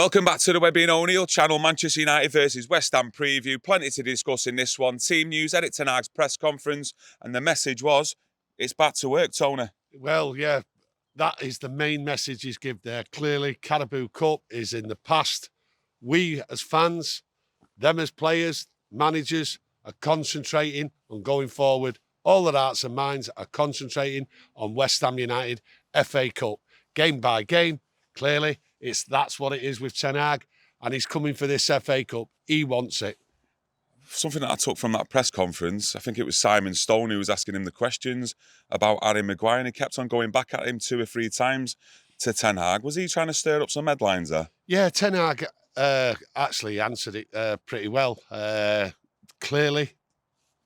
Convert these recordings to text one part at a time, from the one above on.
Welcome back to the Webby O'Neill channel. Manchester United versus West Ham preview. Plenty to discuss in this one. Team news, Eric Ten Hag's press conference, and the message was, it's back to work, Tony. Well, yeah, that is the main message he's given there. Clearly, Carabao Cup is in the past. We as fans, them as players, managers, are concentrating on going forward. All their hearts and minds are concentrating on West Ham United FA Cup. Game by game, clearly, that's what it is with Ten Hag, and he's coming for this FA Cup. He wants it. Something that I took from that press conference, I think it was Simon Stone who was asking him the questions about Harry Maguire, and he kept on going back at him 2 or 3 times to Ten Hag. Was he trying to stir up some headlines there? Yeah, Ten Hag actually answered it pretty well. Clearly,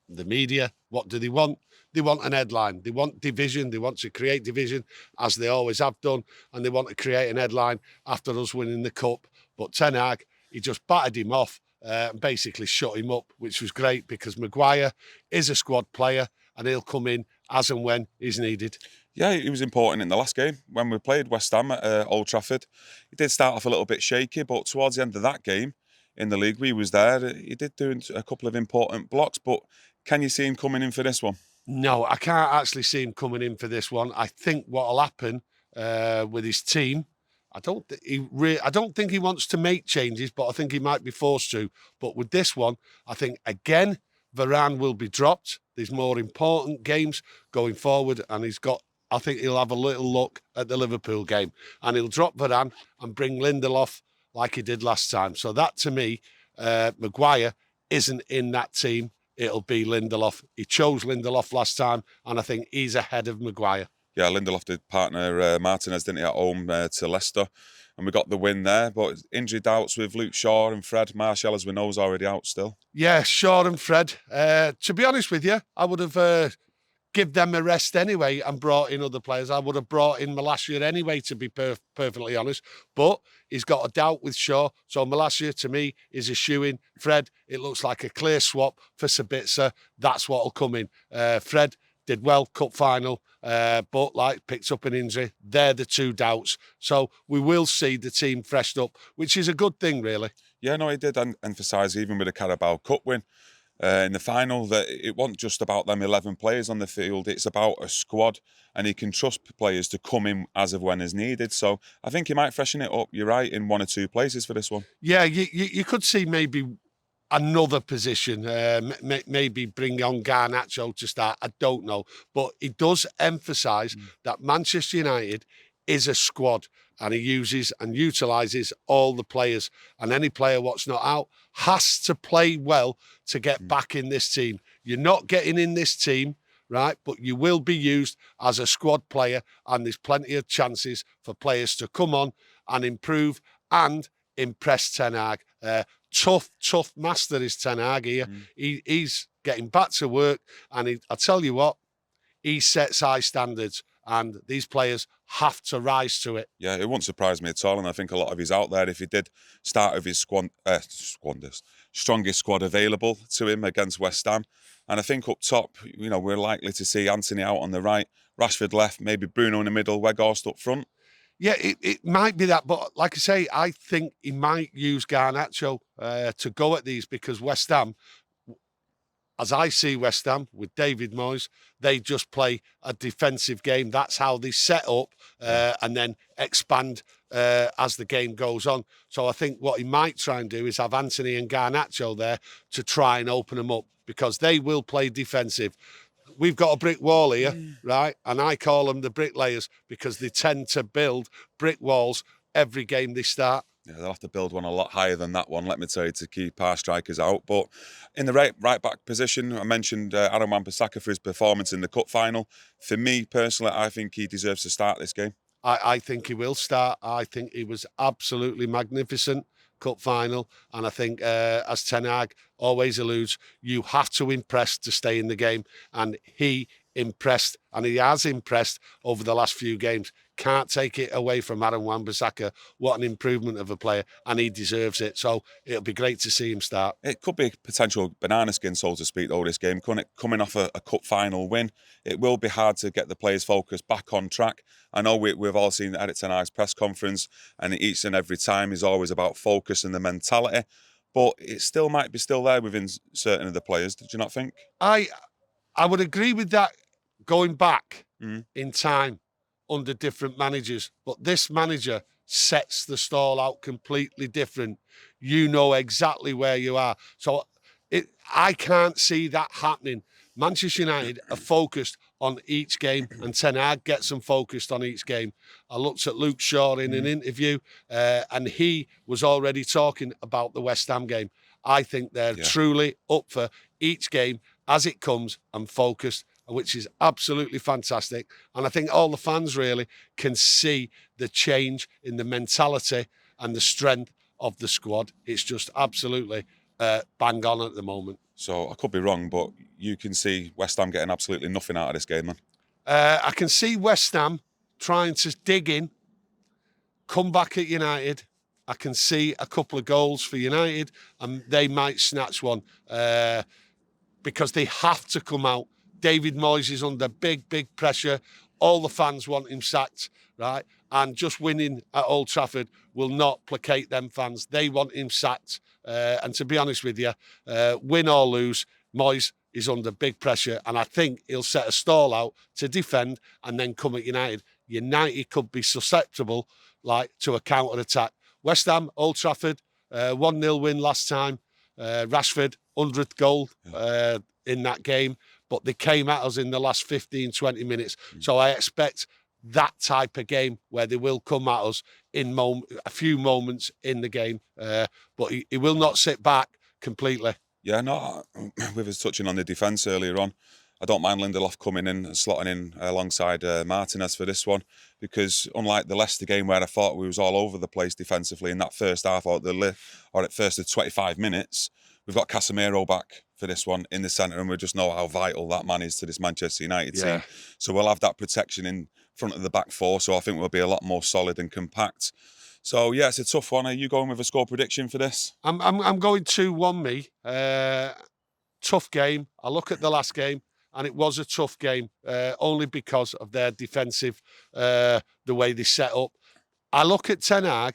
the media, what do they want? They want an headline. They want division. They want to create division, as they always have done, and they want to create an headline after us winning the Cup. But Ten Hag, he just battered him off and basically shut him up, which was great because Maguire is a squad player and he'll come in as and when he's needed. Yeah, he was important in the last game when we played West Ham at Old Trafford. He did start off a little bit shaky, but towards the end of that game in the league, he was there. He did do a couple of important blocks, but can you see him coming in for this one? No, I can't actually see him coming in for this one. I think what will happen with his team, I don't think he wants to make changes, but I think he might be forced to. But with this one, I think again Varane will be dropped. There's more important games going forward, and I think he'll have a little look at the Liverpool game, and he'll drop Varane and bring Lindelof like he did last time. So that, to me, Maguire isn't in that team. It'll be Lindelof. He chose Lindelof last time, and I think he's ahead of Maguire. Yeah, Lindelof did partner Martinez, didn't he, at home to Leicester, and we got the win there. But injury doubts with Luke Shaw and Fred. Martial, as we know, is already out still. Yeah, Shaw and Fred. To be honest with you, I would have give them a rest anyway and brought in other players. I would have brought in Malacia anyway, to be perfectly honest. But he's got a doubt with Shaw. So Malacia, to me, is a shoe-in. Fred, it looks like a clear swap for Sabitzer. That's what will come in. Fred did well, cup final, but picked up an injury. They're the 2 doubts. So we will see the team freshed up, which is a good thing, really. Yeah, no, he did emphasise, even with the Carabao Cup win, in the final, that it wasn't just about them 11 players on the field, it's about a squad, and he can trust players to come in as of when is needed. So I think he might freshen it up, you're right, in 1 or 2 places for this one. Yeah, you could see maybe another position, maybe bring on Garnacho to start, I don't know. But he does emphasise that Manchester United is a squad, and he uses and utilises all the players, and any player what's not out has to play well to get back in this team. You're not getting in this team, right, but you will be used as a squad player, and there's plenty of chances for players to come on and improve and impress Ten Hag. Tough master is Ten Hag here. He's getting back to work, and I tell you what, he sets high standards, and these players have to rise to it. Yeah, it won't surprise me at all, and I think a lot of he's out there. If he did start with his strongest squad available to him against West Ham, and I think up top, we're likely to see Anthony out on the right, Rashford left, maybe Bruno in the middle, Weghorst up front. Yeah, it might be that, but like I say, I think he might use Garnacho to go at these, because West Ham, as I see West Ham with David Moyes, they just play a defensive game. That's how they set up and then expand as the game goes on. So I think what he might try and do is have Anthony and Garnacho there to try and open them up, because they will play defensive. We've got a brick wall here, right? And I call them the bricklayers, because they tend to build brick walls every game they start. Yeah, they'll have to build one a lot higher than that one, let me tell you, to keep our strikers out. But in the right back position, I mentioned Aaron Wan-Bissaka for his performance in the cup final. For me personally, I think he deserves to start this game. I think he will start. I think he was absolutely magnificent cup final, and I think as Ten Hag always alludes, you have to impress to stay in the game, and he impressed, and he has impressed over the last few games. Can't take it away from Aaron Wan-Bissaka. What an improvement of a player, and he deserves it. So it'll be great to see him start. It could be potential banana skin, so to speak, though, this game. Coming off a cup final win, it will be hard to get the players' focus back on track. I know we've all seen Erik ten Hag's press conference, and each and every time is always about focus and the mentality. But it still might be still there within certain of the players. Did you not think? I would agree with that going back in time under different managers. But this manager sets the stall out completely different. You know exactly where you are. So I can't see that happening. Manchester United are focused on each game, and Ten Hag gets them focused on each game. I looked at Luke Shaw in an interview, and he was already talking about the West Ham game. I think they're truly up for each game as it comes and focused, which is absolutely fantastic. And I think all the fans really can see the change in the mentality and the strength of the squad. It's just absolutely bang on at the moment. So I could be wrong, but you can see West Ham getting absolutely nothing out of this game, man. I can see West Ham trying to dig in, come back at United. I can see a couple of goals for United, and they might snatch one because they have to come out. David Moyes is under big, big pressure. All the fans want him sacked, right? And just winning at Old Trafford will not placate them fans. They want him sacked. And to be honest with you, win or lose, Moyes is under big pressure. And I think he'll set a stall out to defend and then come at United. United could be susceptible to a counter-attack. West Ham, Old Trafford, 1-0 win last time. Rashford, 100th goal in that game. But they came at us in the last 15, 20 minutes. So I expect that type of game where they will come at us in a few moments in the game. But he will not sit back completely. Yeah, no, we was touching on the defence earlier on. I don't mind Lindelof coming in and slotting in alongside Martinez for this one, because unlike the Leicester game where I thought we was all over the place defensively in that first half or at first of 25 minutes, we've got Casemiro back for this one in the centre, and we just know how vital that man is to this Manchester United team. So we'll have that protection in front of the back four, so I think we'll be a lot more solid and compact. So yeah, it's a tough one. Are you going with a score prediction for this? I'm going 2-1 me. Tough game. I look at the last game, and it was a tough game, only because of their defensive, the way they set up. I look at Ten Hag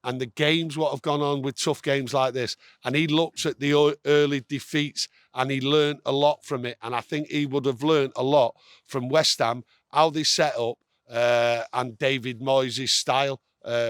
and the games, what have gone on with tough games like this, and he looks at the early defeats and he learned a lot from it. And I think he would have learned a lot from West Ham, how they set up, and David Moyes' style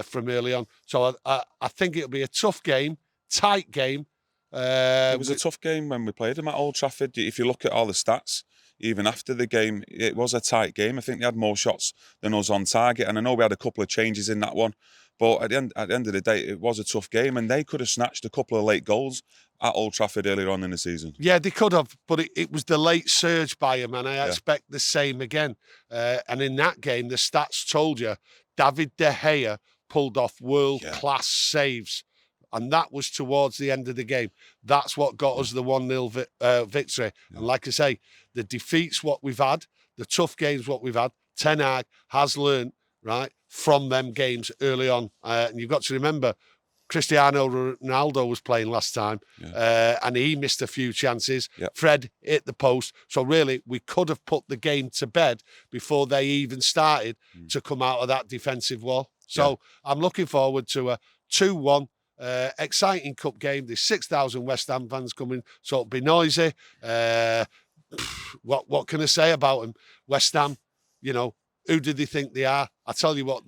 from early on. So I think it'll be a tough game, tight game. It was a tough game when we played them at Old Trafford. If you look at all the stats, even after the game, it was a tight game. I think they had more shots than us on target, and I know we had a couple of changes in that one. But at the end of the day, it was a tough game, and they could have snatched a couple of late goals at Old Trafford earlier on in the season. Yeah, they could have, but it was the late surge by him, and I expect the same again. And in that game, the stats told you David De Gea pulled off world-class saves, and that was towards the end of the game. That's what got us the 1-0 victory. And like I say, the defeats what we've had, the tough games what we've had, Ten Hag has learned, right, from them games early on. And you've got to remember, Cristiano Ronaldo was playing last time, and he missed a few chances. Fred hit the post. So really, we could have put the game to bed before they even started to come out of that defensive wall. So I'm looking forward to a 2-1 exciting cup game. There's 6,000 West Ham fans coming, so it'll be noisy. What can I say about them? West Ham, you know, who do they think they are? I tell you what.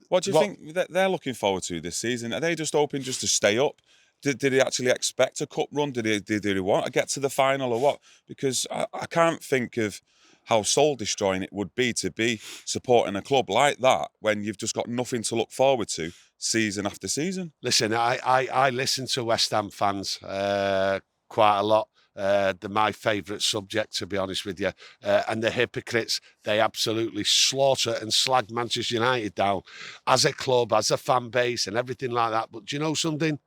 What do you think that they're looking forward to this season? Are they just hoping just to stay up? Did they actually expect a cup run? Did they want to get to the final or what? Because I can't think of how soul-destroying it would be to be supporting a club like that when you've just got nothing to look forward to season after season. Listen, I listen to West Ham fans quite a lot. They're my favourite subject, to be honest with you. And the hypocrites, they absolutely slaughter and slag Manchester United down as a club, as a fan base and everything like that. But do you know something?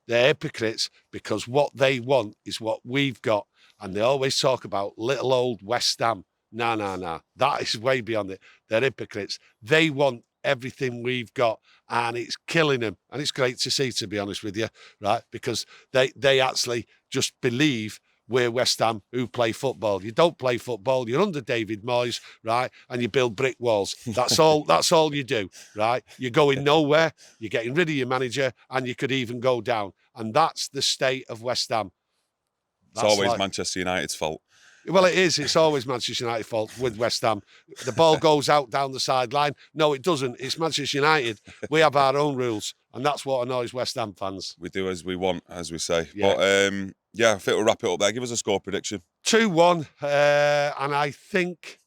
They're hypocrites because what they want is what we've got. And they always talk about little old West Ham. No. That is way beyond it. They're hypocrites. They want everything we've got, and it's killing them. And it's great to see, to be honest with you, right? Because they actually just believe we're West Ham who play football. You don't play football. You're under David Moyes, right? And you build brick walls. That's all. That's all you do, right? You're going nowhere. You're getting rid of your manager, and you could even go down. And that's the state of West Ham. It's always Manchester United's fault. Well, it is. It's always Manchester United's fault with West Ham. The ball goes out down the sideline. No, it doesn't. It's Manchester United. We have our own rules, and that's what annoys West Ham fans. We do as we want, as we say. Yeah. But yeah, I think we'll wrap it up there. Give us a score prediction. 2-1, and I think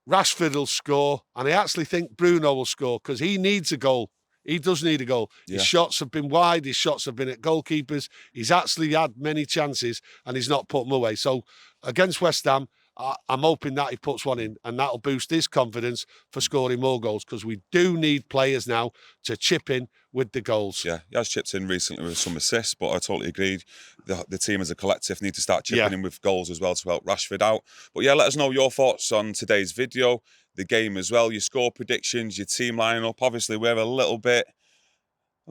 Rashford will score, and I actually think Bruno will score because he needs a goal. He does need a goal. Yeah. His shots have been wide. His shots have been at goalkeepers. He's actually had many chances, and he's not put them away. So against West Ham, I'm hoping that he puts one in, and that'll boost his confidence for scoring more goals because we do need players now to chip in with the goals. Yeah, he has chipped in recently with some assists, but I totally agreed. The team as a collective need to start chipping in with goals as well to help Rashford out. But yeah, let us know your thoughts on today's video, the game as well, your score predictions, your team lineup. Obviously, we're a little bit...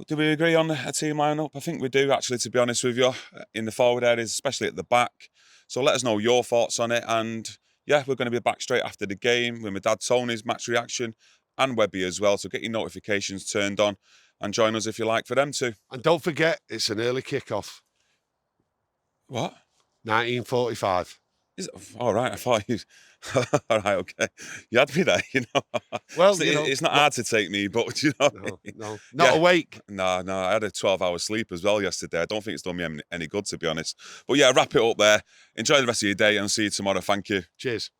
Do we agree on a team lineup? I think we do, actually, to be honest with you, in the forward areas, especially at the back. So let us know your thoughts on it. And yeah, we're going to be back straight after the game with my dad Tony's match reaction and Webby as well. So get your notifications turned on and join us if you like for them too. And don't forget, it's an early kickoff. What? 1945. Is it? All right, I thought you... All right, okay. You had me there, you know. Well, it's not hard to take me, but you know. No, not awake. No, I had a 12-hour sleep as well yesterday. I don't think it's done me any good, to be honest. But yeah, wrap it up there. Enjoy the rest of your day and see you tomorrow. Thank you. Cheers.